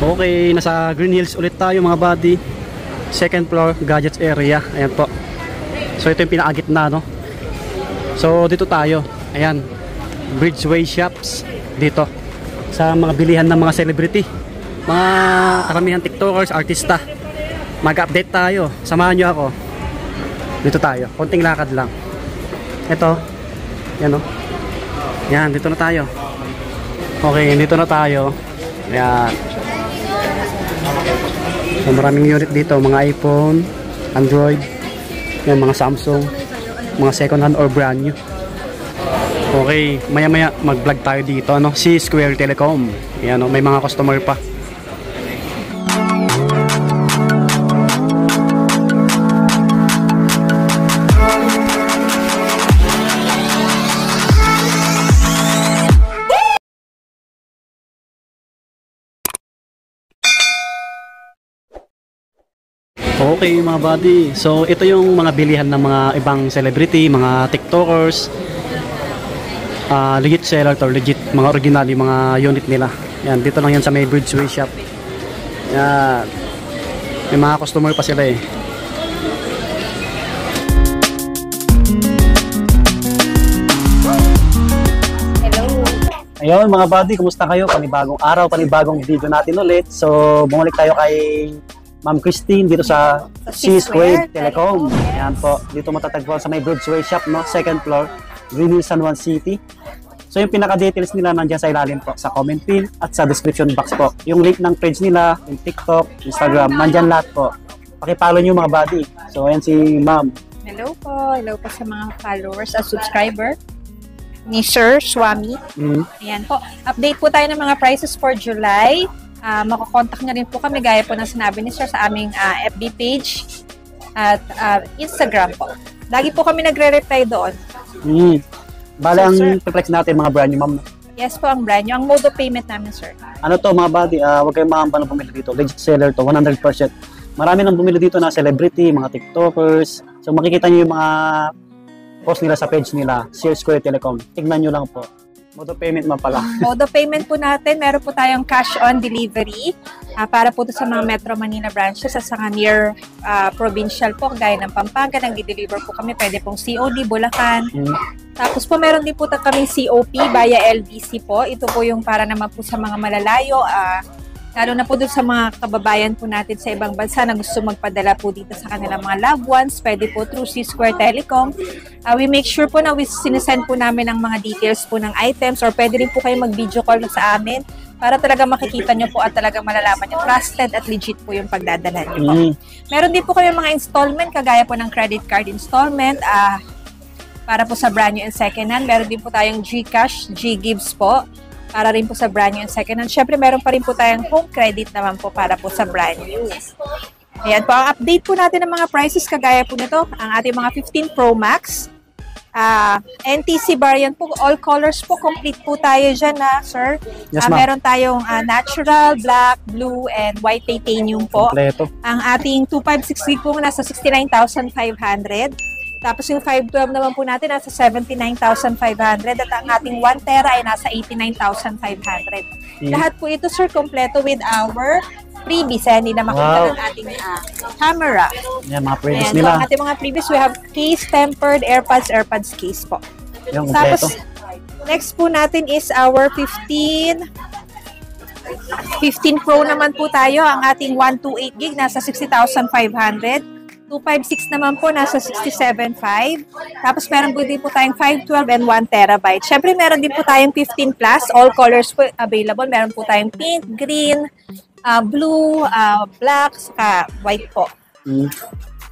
Okay, nasa Green Hills ulit tayo mga buddy. Second floor, gadgets area. Ayan po. So ito yung pinakagitna, no? So dito tayo. Ayan. Bridgeway Shops. Dito. Sa mga bilihan ng mga celebrity. Mga karamihan tiktokers, artista. Mag-update tayo. Samahan nyo ako. Dito tayo. Konting lakad lang. Ito. Yan, no? Yan, dito na tayo. Okay, dito na tayo. Ayan. So maraming unit dito, mga iPhone, Android, yan, mga Samsung, mga second hand or brand new. Okay, maya maya mag vlog tayo dito, ano, si Square Telecom. Yan, no, may mga customer pa. Okay mga buddy, so ito yung mga bilihan ng mga ibang celebrity, mga tiktokers, legit seller to, legit mga original yung mga unit nila. Yan, dito lang yan sa may Bridgeway Shop. Yan, may mga customer pa sila eh. Hello. Ayun mga buddy, kumusta kayo? Panibagong araw, panibagong video natin ulit. So bumalik tayo kay Ma'am Christine dito sa C-Square Telecom. Ayan po, dito matatagpuan sa may Bridgeway Shop, no? Second floor, Green Hills, San Juan City. So yung pinaka-details nila nandiyan sa ilalim po, sa comment pin at sa description box po. Yung link ng page nila, yung TikTok, Instagram, nandiyan lahat po. Pakipollow nyo mga buddy. So ayan si Ma'am. Hello po sa mga followers at subscriber ni Sir Swami. Ayan po, update po tayo ng mga prices for July. Makakontakt nyo rin po kami gaya po ng sinabi ni Sir sa aming FB page at Instagram po. Lagi po kami nagre-reply doon. Bale, ang flex natin mga brand new, Ma'am. Yes po, ang brand new. Ang mode of payment namin, Sir. Ano to mga buddy, huwag kayong mahampan ng bumili dito. Legit seller to, 100%. Marami nang bumili dito na celebrity, mga tiktokers. So makikita nyo yung mga post nila sa page nila, C-Square Telecom. Tignan nyo lang po. Mode of payment man pala. Mode of payment po natin, meron po tayong cash on delivery para po sa mga Metro Manila branches at saka near provincial po, gaya ng Pampanga, nag-deliver po kami, pwede pong COD, Bulacan. Tapos po meron din po kaming COP via LBC po. Ito po yung para naman po sa mga malalayo, lalo na po doon sa mga kababayan po natin sa ibang bansa na gusto magpadala po dito sa kanilang mga loved ones, pwede po through C-Square Telecom. We make sure po na sinesend po namin ang mga details po ng items, or pwede rin po kayo mag-video call sa amin para talaga makikita nyo po at talaga malalaman nyo trusted at legit po yung pagdadala nyo po. Meron din po kayo mga installment, kagaya po ng credit card installment, para po sa brand new and second hand. Meron din po tayong GCash, G-Gives po, para rin po sa brand new and second hand. Syempre, meron pa rin po tayong home credit naman po para po sa brand new. Ayan po, ang update po natin ng mga prices kagaya po nito, ang ating mga 15 Pro Max. NTC variant po, all colors po, complete po tayo dyan na, sir. Yes, meron tayong natural, black, blue, and white titanium po. Kompleto. Ang ating 256 gig po nasa 69,500. Tapos yung 512 naman po natin nasa 79,500 at ang ating 1 tera ay nasa 89,500. Lahat po ito, sir, kompleto with our freebies. Hindi na makita ng ating camera. Yan, mga freebies Ayan, nila. So, ang ating mga freebies, we have case tempered AirPods case po. Yung Tapos, next po natin is our 15 Pro naman po tayo. Ang ating 128 gig nasa 60,500. 256 naman po, nasa 67.5. Tapos meron po din po tayong 512 and 1 terabyte. Syempre meron din po tayong 15 plus. All colors po available. Meron po tayong pink, green, blue, black, saka white po.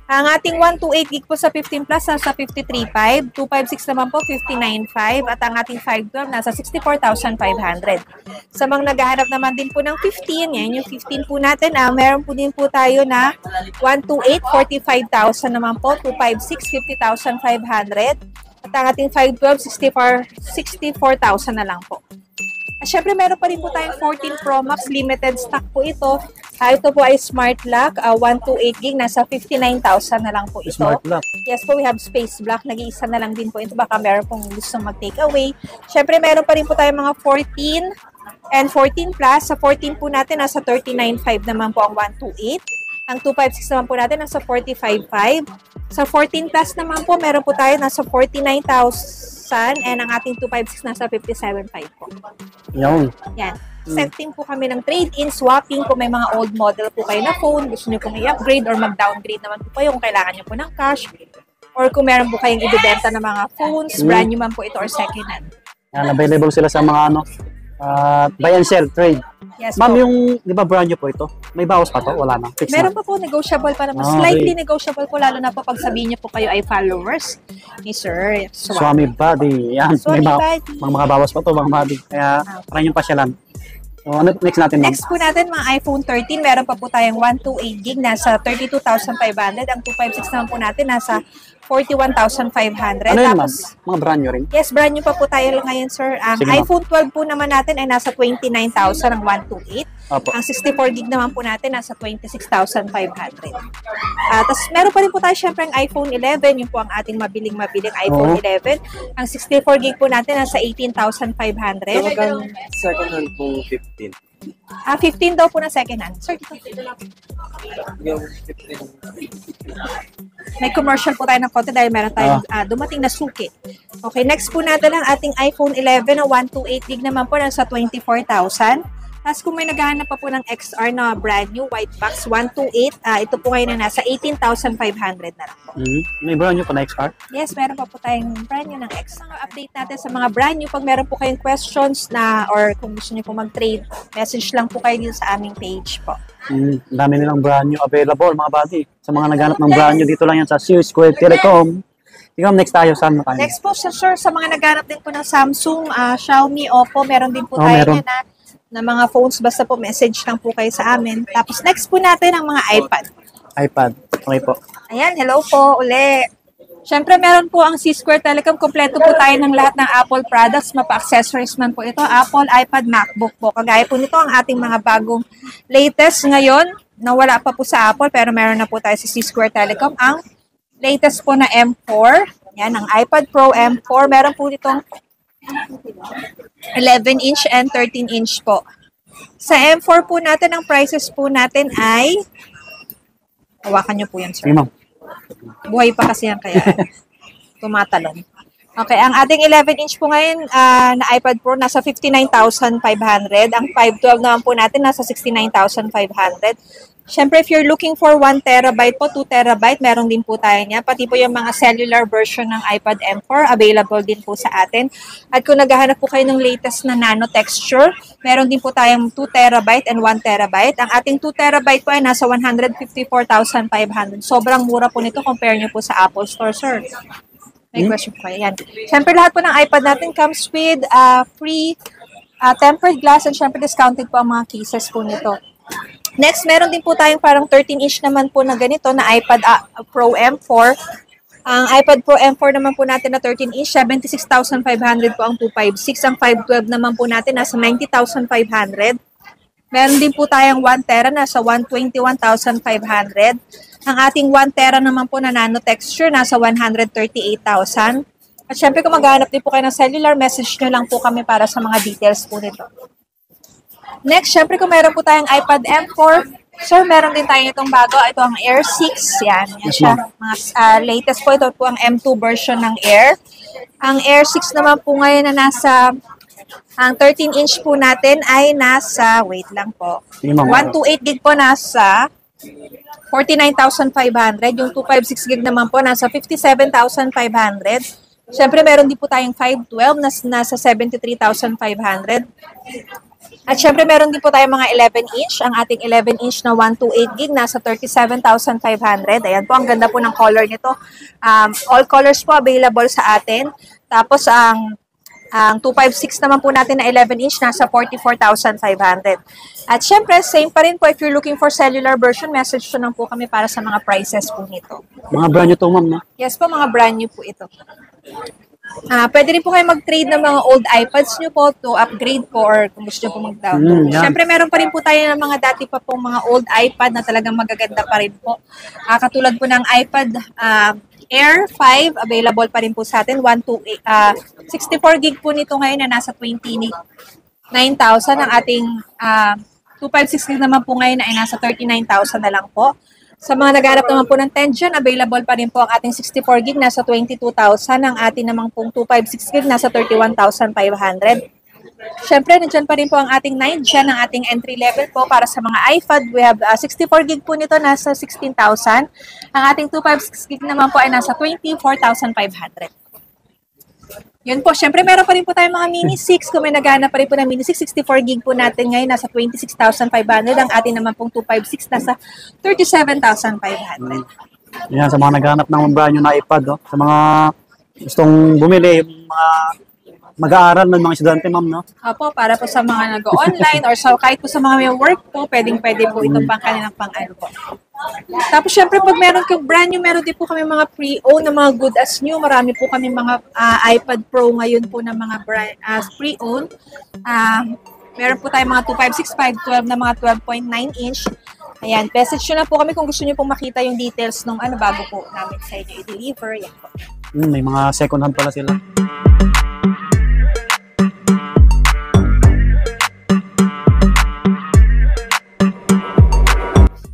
Ang ating 128 gig po sa 15 plus nasa 53.5, 256 naman po 59.5 at ang ating 512 nasa 64,500. Sa mga naghahanap naman din po ng 15, yan yung 15 po natin, meron po din po tayo na 128, 45,000 naman po, 256, 50,500 at ang ating 512, 64,000 na lang po. Siyempre, meron pa rin po tayong 14 Pro Max, limited stock po ito. Ito po ay Smart Lock, 128 gig, nasa 59,000 na lang po ito. Smart Lock. Yes po, we have Space Block, nag-iisa na lang din po ito. Baka meron pong gusto mag-take away. Siyempre, meron pa rin po tayong mga 14 And 14 Plus, sa 14 po natin, nasa 39.5 naman po ang 128. Ang 256 naman po natin, nasa 45.5. Sa 14 Plus naman po, meron po tayo nasa 49,000 and ang ating 256 nasa 57.5 po. Yun. Yan. Set team po kami ng trade-in, swapping, kung may mga old model po kayo na phone, gusto nyo pong i-upgrade or mag-downgrade naman po kayo kung kailangan nyo po ng cash, or kung meron po kayong ibibenta ng mga phones, brand new man po ito or second hand. Yan, available sila sa mga buy and sell, trade. Yes Ma'am, po. yung, di ba brand new po ito? May bawas pa to? Wala na? Fix Meron na? pa po negotiable pa naman. Ah, Slightly okay. negotiable po, lalo na po pag sabihin niyo po kayo ay followers ni Sir Swami Body. Yan. Swami May Body. mga bawas pa to, mga body. Kaya, try nyo pasyalan. So, ano next natin, ma'am? Next po natin, mga iPhone 13, meron pa po tayong 128 gig, nasa 32,500. Ang 256 naman po natin, nasa 41,500. Ano yun, ma'am? Tapos, Mga brand new rin? yes, brand new pa po tayo ngayon, sir. Ang Sige, ma'am. iPhone 12 po naman natin ay nasa 29,000 ang 128. Opo. Ang 64 gig naman po natin nasa 26,500. Tapos meron pa rin po tayo syempre ang iPhone 11, yung po ang ating mabiling iPhone Oo. 11. Ang 64 gig po natin nasa 18,500. Hanggang second hand po 15. 15 daw po na second hand. Sir, dito. Yung 15. May commercial po tayo ng konti dahil meron tayong dumating na suki. Okay, next po natin ang ating iPhone 11 na 128 gig naman po nasa 24,000. Tapos kung may naghahanap pa po ng XR na brand new white box 128, ito po ngayon na nasa 18,500 na lang po. May brand new pa na XR? Yes, meron pa po tayong brand new ng XR. Update natin sa mga brand new. Pag meron po kayong questions na or kung gusto niyo po mag-trade, message lang po kayo dito sa aming page po. Ang dami nilang brand new available, mga body. Sa mga naghanap ng brand new, dito lang yan sa Sears Square Telecom. Tingnan, next tayo, saan na tayo? Next po, sir, sa mga naghanap din po ng Samsung, Xiaomi, Oppo, meron din po tayo meron. yan na mga phones. Basta po message lang po kayo sa amin. Tapos next po natin ang mga iPad. iPad. Okay po. Ayan, hello po uli. Siyempre, meron po ang C-Square Telecom. Kompleto po tayo ng lahat ng Apple products. Mapa-accessories man po ito. Apple, iPad, MacBook po. Kagaya po nito ang ating mga bagong latest ngayon na wala pa po sa Apple pero meron na po tayo sa C-Square Telecom. Ang latest po na M4. Yan, ang iPad Pro M4. Meron po ditong 11-inch and 13-inch po. Sa M4 po natin, ang prices po natin ay hawakan nyo po yan, sir. Sige, ma'am. Buhay pa kasi yan kaya tumatalon. Okay, ang ating 11-inch po ngayon na iPad Pro nasa 59,500. Ang 512 naman po natin nasa 69,500. Siyempre, if you're looking for 1 terabyte po, 2 terabyte, meron din po tayo niya. Pati po yung mga cellular version ng iPad M4, available din po sa atin. At kung naghahanap po kayo ng latest na nano texture, meron din po tayong 2 terabyte and 1 terabyte. Ang ating 2 terabyte po ay nasa 154,500. Sobrang mura po nito compare nyo po sa Apple Store, sir. May question po kayo. Yan. Siyempre, lahat po ng iPad natin comes with free tempered glass and siyempre discounted po ang mga cases po nito. Next, meron din po tayong parang 13-inch naman po na ganito na iPad Pro M4. Ang iPad Pro M4 naman po natin na 13-inch, 76,500 po ang 256. Ang 512 naman po natin nasa 90,500. Meron din po tayong 1 tera nasa 121,500. Ang ating 1 tera naman po na nano texture nasa 138,000. At syempre kung maghahanap din po kayo ng cellular, message nyo lang po kami para sa mga details po nito. Next, syempre kung meron po tayong iPad M4, sir, meron din tayo itong bago. Ito ang Air 6. Yan siya. Mga latest po. Ito po ang M2 version ng Air. Ang Air 6 naman po ngayon na nasa, ang 13-inch po natin ay nasa, wait lang po, 128 gig po nasa 49,500. Yung 256 gig naman po nasa 57,500. Siyempre, meron din po tayong 512 na nasa 73,500. At syempre, meron din po tayong mga 11-inch. Ang ating 11-inch na 128 gig, nasa 37,500. Ayan po, ang ganda po ng color nito. All colors po available sa atin. Tapos, ang 256 naman po natin na 11-inch, nasa 44,500. At syempre, same pa rin po. If you're looking for cellular version, message to lang po kami para sa mga prices po nito. Mga brand new to, ma'am, na? Yes po, mga brand new po ito. Pwede rin po kayo mag-trade ng mga old iPads nyo po to upgrade po or kung gusto nyo po mag-download. Siyempre, meron pa rin po tayo ng mga dati pa pong mga old iPad na talagang magaganda pa rin po. Katulad po ng iPad Air 5, available pa rin po sa atin. 64 gig po nito ngayon na nasa 9,000. Ang ating 256 gig naman po ngayon ay nasa 39,000 na lang po. Sa mga naghanap naman po ng 10 Gen, available pa rin po ang ating 64 gig, nasa 22,000. Ang ating namang pong 256 gig, nasa 31,500. Siyempre, nandiyan pa rin po ang ating 9 Gen, ang ating entry level po para sa mga iPad. We have 64 gig po nito, nasa 16,000. Ang ating 256 gig naman po ay nasa 24,500. Yun po, syempre meron pa rin po tayong mga Mini 6. Kung may naghahanap pa rin po ng Mini 6, 64 gig po natin ngayon, nasa 26,500. Ang ating naman pong 256, nasa 37,500. Yan, sa mga naghanap ng brand new na iPad, no? Sa mga gustong bumili, yung mga mag-aaral ng mga estudyante, ma'am, no? Opo, para po sa mga nag-online or sa, kahit po sa mga may work po, pwede po itong pang kanilang pang-ano po. Tapos syempre pag meron kang brand new, meron din po kami mga pre-owned na mga good as new. Marami po kami mga iPad Pro ngayon po na mga brand pre-owned. Meron po tayong mga 256, 512 na mga 12.9 inch. Ayan, message nyo na po kami kung gusto nyo pong makita yung details nung bago po namin sa inyo i-deliver. Yan po. May mga second hand pala sila.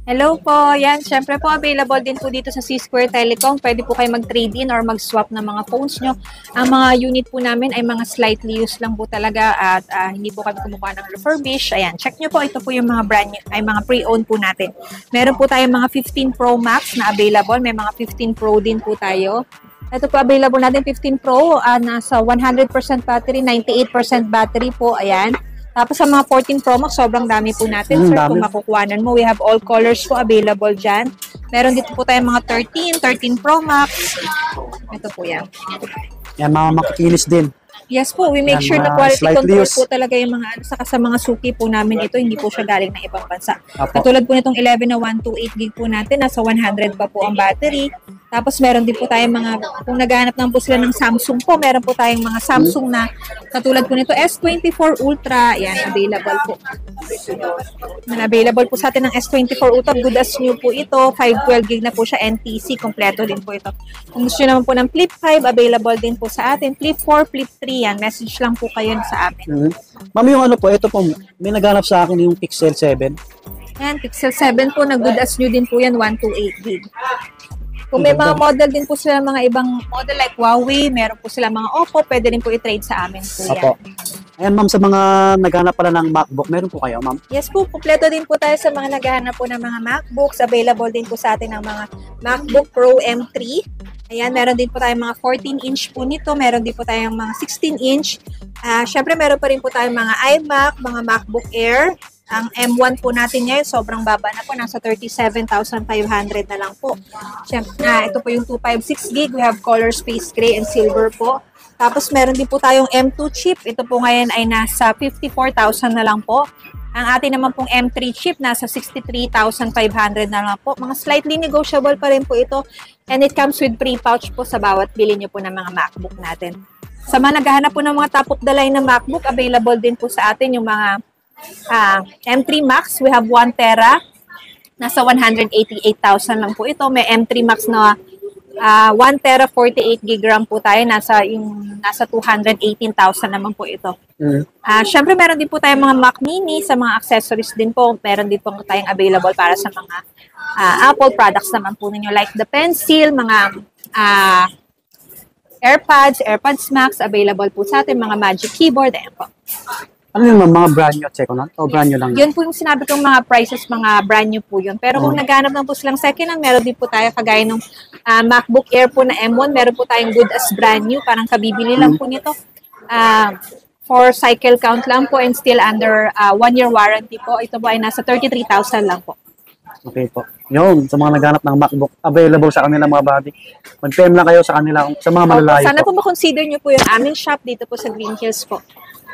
Hello po, yan. Siyempre po, available din po dito sa C-Square Telecom. Pwede po kayo mag-trade-in or mag-swap ng mga phones nyo. Ang mga unit po namin ay mga slightly used lang po talaga at hindi po kami kumukuha ng refurbish. Ayan, check nyo po. Ito po yung mga brand new, ay mga pre-owned po natin. Meron po tayong mga 15 Pro Max na available. May mga 15 Pro din po tayo. Ito po available natin, 15 Pro. Nasa 100% battery, 98% battery po. Ayan. Tapos sa mga 14 Pro Max, sobrang dami po natin, sir. Dami. Kung makukuhanan mo, we have all colors po available dyan. Meron dito po tayong mga 13 Pro Max. Ito po yan. Yan, mga makikinis din. Yes po, we make Yan, sure na quality slightly control used. po talaga yung mga saka sa mga suki po namin ito, hindi po siya galing ng ibang bansa. Apo. Katulad po nitong 11 na 128 gig po natin, nasa 100 pa po ang battery. Tapos meron din po tayong mga, kung naghahanap ng po sila ng Samsung po, meron po tayong mga Samsung na katulad po nito S24 Ultra, yan, available po. Available po sa atin ng S24 Ultra, good as new po ito, 512 gig na po siya, NTC, kompleto din po ito. Kung gusto nyo naman po ng Flip 5, available din po sa atin, Flip 4, Flip 3, yan, message lang po kayo sa amin. Ma'am, yung ano po, ito po, may naghanap sa akin yung Pixel 7. Yan, Pixel 7 po, na good as new din po yan, 128 gig. Kung may mga model din po sila, mga ibang model like Huawei, meron po sila mga Oppo, pwede rin po i-trade sa amin po yan. Apo. Ayan, ma'am, sa mga naghanap pala ng MacBook, meron po kayo, ma'am? Yes po, kumpleto din po tayo sa mga naghahanap po ng mga MacBooks. Available din po sa atin ng mga MacBook Pro M3. Ayan, meron din po tayong mga 14-inch po nito. Meron din po tayong mga 16-inch. Siyempre, meron pa rin po tayong mga iMac, mga MacBook Air. Ang M1 po natin ngayon, sobrang baba na po. Nasa 37,500 na lang po. Siyempre, ito po yung 256 gig. We have color, space gray, and silver po. Tapos meron din po tayong M2 chip. Ito po ngayon ay nasa 54,000 na lang po. Ang atin naman pong M3 chip, nasa 63,500 na lang po. Mga slightly negotiable pa rin po ito. And it comes with free pouch po sa bawat bili nyo po ng mga MacBook natin. Sa mga naghahanap po ng mga top of the line na MacBook, available din po sa atin yung mga M3 Max. We have 1 tera. Nasa 188,000 lang po ito. May M3 Max na 1 tera 48 gig RAM po tayo. Nasa 218,000 naman po ito. Syempre meron din po tayong mga Mac Mini. Sa mga accessories din po, meron din po tayong available para sa mga Apple products naman po ninyo. Like the pencil, mga AirPods Max, available po sa atin. Mga Magic Keyboard, ayan po. Ano yung mga brand new check on? O brand new lang? Yun po yung sinabi kong mga prices, mga brand new po yun. Pero kung naghanap lang po silang second hand, meron din po tayo kagaya ng MacBook Air po na M1. Meron po tayong good as brand new. Parang kabibili lang po nito. For cycle count lang po and still under 1-year warranty po. Ito po ay nasa 33,000 lang po. Okay po. Yun, sa mga naghanap ng MacBook, available sa kanila mga buddy. Mag-PM lang kayo sa kanila, sa mga malalayo Sana po. po makonsider nyo po yung aming shop dito po sa Green Hills po.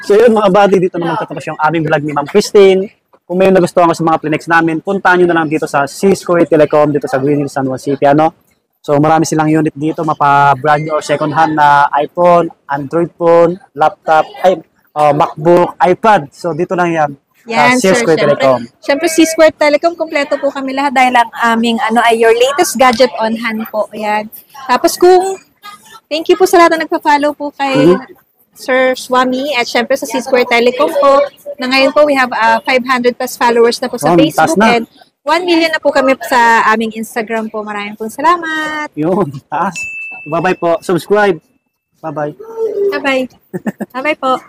So yun mga buddy, dito naman tatapos yung aming vlog ni Ma'am Christine. Kung may nagustuhan ko sa mga Plinex namin, puntahan nyo na lang dito sa C-Square Telecom, dito sa Green Hills, San Juan City. So marami silang unit dito, mapa-brand new or second hand na iPhone, Android phone, laptop, MacBook, iPad. So dito lang yan. Yan, sir. C-Square Telecom. Siyempre, C-Square Telecom, kompleto po kami lahat dahil ang aming ay your latest gadget on hand po. Ayan. Tapos thank you po sa lahat na nagpa-follow po kay Sir Swami, at syempre sa C-Square Telecom po, na ngayon po we have 500 plus followers na po sa Taas Facebook na. and 1 million na po kami sa aming Instagram po. Maraming po salamat. Yun, taas. Bye-bye po. Subscribe. Bye-bye. Bye-bye. Bye-bye po.